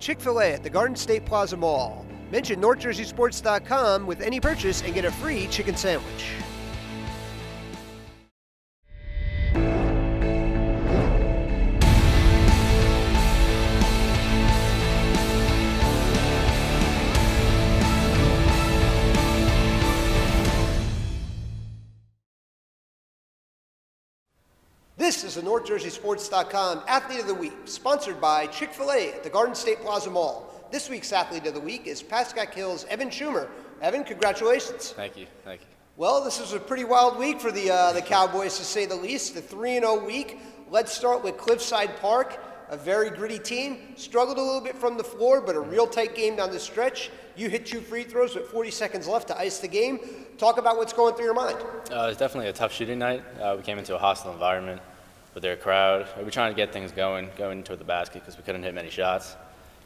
Chick-fil-A at the Garden State Plaza Mall. Mention NorthJerseySports.com with any purchase and get a free chicken sandwich. This is the NorthJerseySports.com Athlete of the Week, sponsored by Chick-fil-A at the Garden State Plaza Mall. This week's Athlete of the Week is Pascack Hills' Evan Schumer. Evan, congratulations. Thank you. Well, this was a pretty wild week for the Cowboys, to say the least. The 3-0 week. Let's start with Cliffside Park, a very gritty team. Struggled a little bit from the floor, but a real tight game down the stretch. You hit 2 free throws with 40 seconds left to ice the game. Talk about what's going through your mind. It was definitely a tough shooting night. We came into a hostile environment with their crowd. We were trying to get things going toward the basket because we couldn't hit many shots.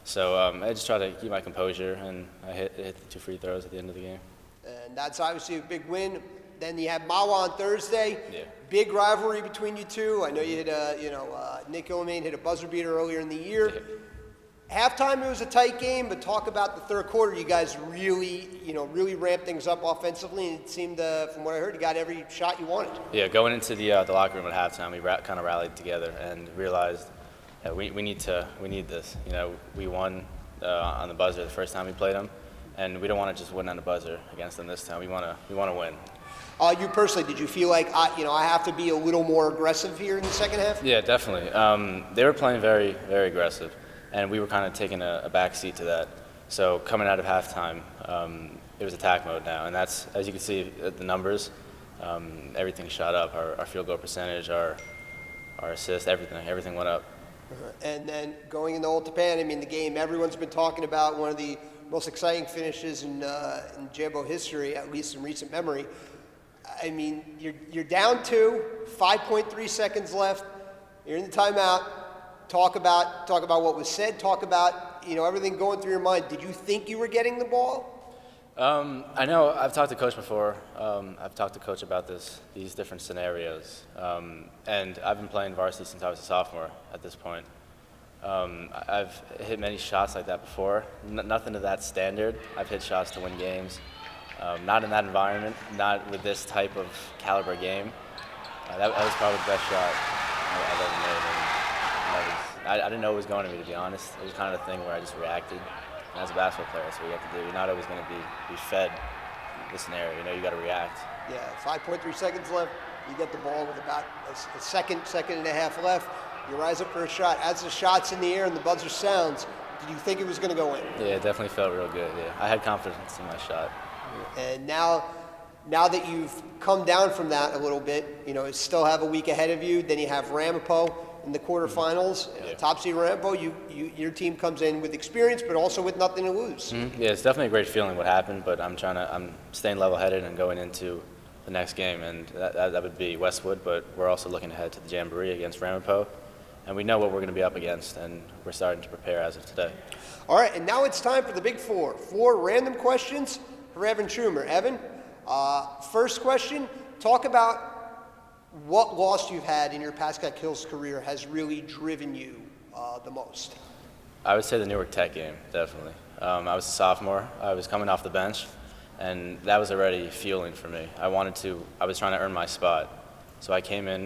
So I just tried to keep my composure, and I hit the 2 free throws at the end of the game. And that's obviously a big win. Then you have Mahwah on Thursday. Yeah. Big rivalry between you two. I know you hit Nick Illimaine hit a buzzer beater earlier in the year. Yeah. Halftime, it was a tight game, but talk about the third quarter. You guys really ramped things up offensively, and it seemed, from what I heard, you got every shot you wanted. Yeah, going into the locker room at halftime, we kind of rallied together and realized we need this. We won on the buzzer the first time we played them, and we don't want to just win on the buzzer against them this time. We want to win. You personally, did you feel like I have to be a little more aggressive here in the second half? Yeah, definitely. They were playing very, very aggressive, and we were kind of taking a back seat to that. So coming out of halftime, it was attack mode now, and that's, as you can see, the numbers. Everything shot up. Our field goal percentage, our assists, everything went up. And then going into Old Tappan, the game everyone's been talking about, one of the most exciting finishes in Jamboree history, at least in recent memory. You're down 2, 5.3 seconds left. You're in the timeout. Talk about what was said. Talk about everything going through your mind. Did you think you were getting the ball? I know I've talked to Coach before. I've talked to Coach about these different scenarios, and I've been playing varsity since I was a sophomore at this point. I've hit many shots like that before. Nothing to that standard. I've hit shots to win games. Not in that environment, not with this type of caliber game. That was probably the best shot I've ever made. I didn't know it was going to be, to be honest. It was kind of the thing where I just reacted. And as a basketball player, that's what you have to do. You're not always going to be fed the scenario. You got to react. Yeah, 5.3 seconds left. You get the ball with about a second and a half left. You rise up for a shot. As the shot's in the air and the buzzer sounds, did you think it was going to go in? Yeah, it definitely felt real good. Yeah, I had confidence in my shot. And now that you've come down from that a little bit, you still have a week ahead of you. Then you have Ramapo in the quarterfinals. Yeah. Top seed Ramapo, your team comes in with experience, but also with nothing to lose. Mm-hmm. Yeah, it's definitely a great feeling what happened, but I'm staying level-headed and going into the next game, and that would be Westwood, but we're also looking ahead to the Jamboree against Ramapo, and we know what we're going to be up against, and we're starting to prepare as of today. All right, and now it's time for the Big Four. 4 random questions for Evan Schumer. Evan, first question, talk about what loss you've had in your Pascack Hills career has really driven you the most. I would say the Newark Tech game, definitely. I was a sophomore. I was coming off the bench, and that was already fueling for me. I was trying to earn my spot. So I came in,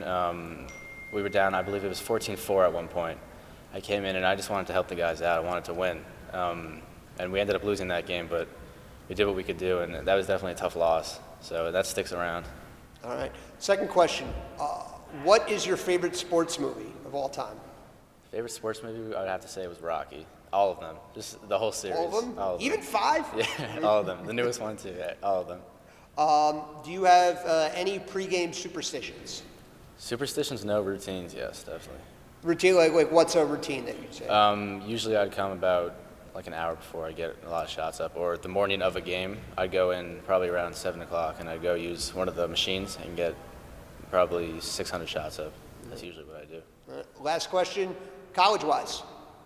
we were down, I believe it was 14-4 at one point. I came in and I just wanted to help the guys out. I wanted to win. And we ended up losing that game, but we did what we could do, and that was definitely a tough loss. So that sticks around. All right. Second question. What is your favorite sports movie of all time? Favorite sports movie, I would have to say, was Rocky. All of them. Just the whole series. All of them? All of Even them. 5? Yeah, all of them. The newest one, too. Yeah, all of them. Do you have any pregame superstitions? Superstitions, no. Routines, yes, definitely. Routine, like what's a routine that you'd say? Usually I'd come about like an hour before I get a lot of shots up, or the morning of a game, I'd go in probably around 7 o'clock, and I'd go use one of the machines and get probably 600 shots up. That's usually what I do. All right. Last question, college-wise,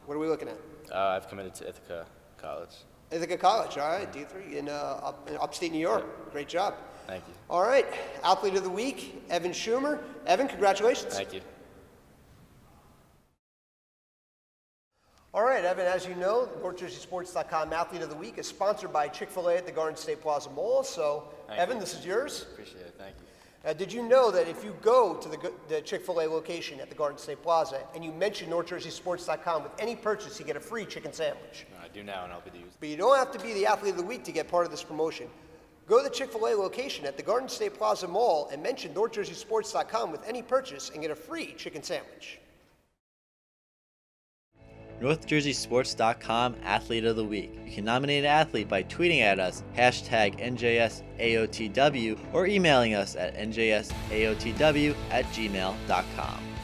what are we looking at? I've committed to Ithaca College. Ithaca College, all right, D3 in upstate New York. Yep. Great job. Thank you. All right, Athlete of the Week, Evan Schumer. Evan, congratulations. Thank you. All right, Evan, as you know, NorthJerseySports.com Athlete of the Week is sponsored by Chick-fil-A at the Garden State Plaza Mall. So, Evan, this is yours. Appreciate it. Thank you. Did you know that if you go to the Chick-fil-A location at the Garden State Plaza and you mention NorthJerseySports.com with any purchase, you get a free chicken sandwich? I do now, and I'll be the user. But you don't have to be the Athlete of the Week to get part of this promotion. Go to the Chick-fil-A location at the Garden State Plaza Mall and mention NorthJerseySports.com with any purchase and get a free chicken sandwich. NorthJerseySports.com Athlete of the Week. You can nominate an athlete by tweeting at us, #NJSAOTW, or emailing us at njsaotw@gmail.com.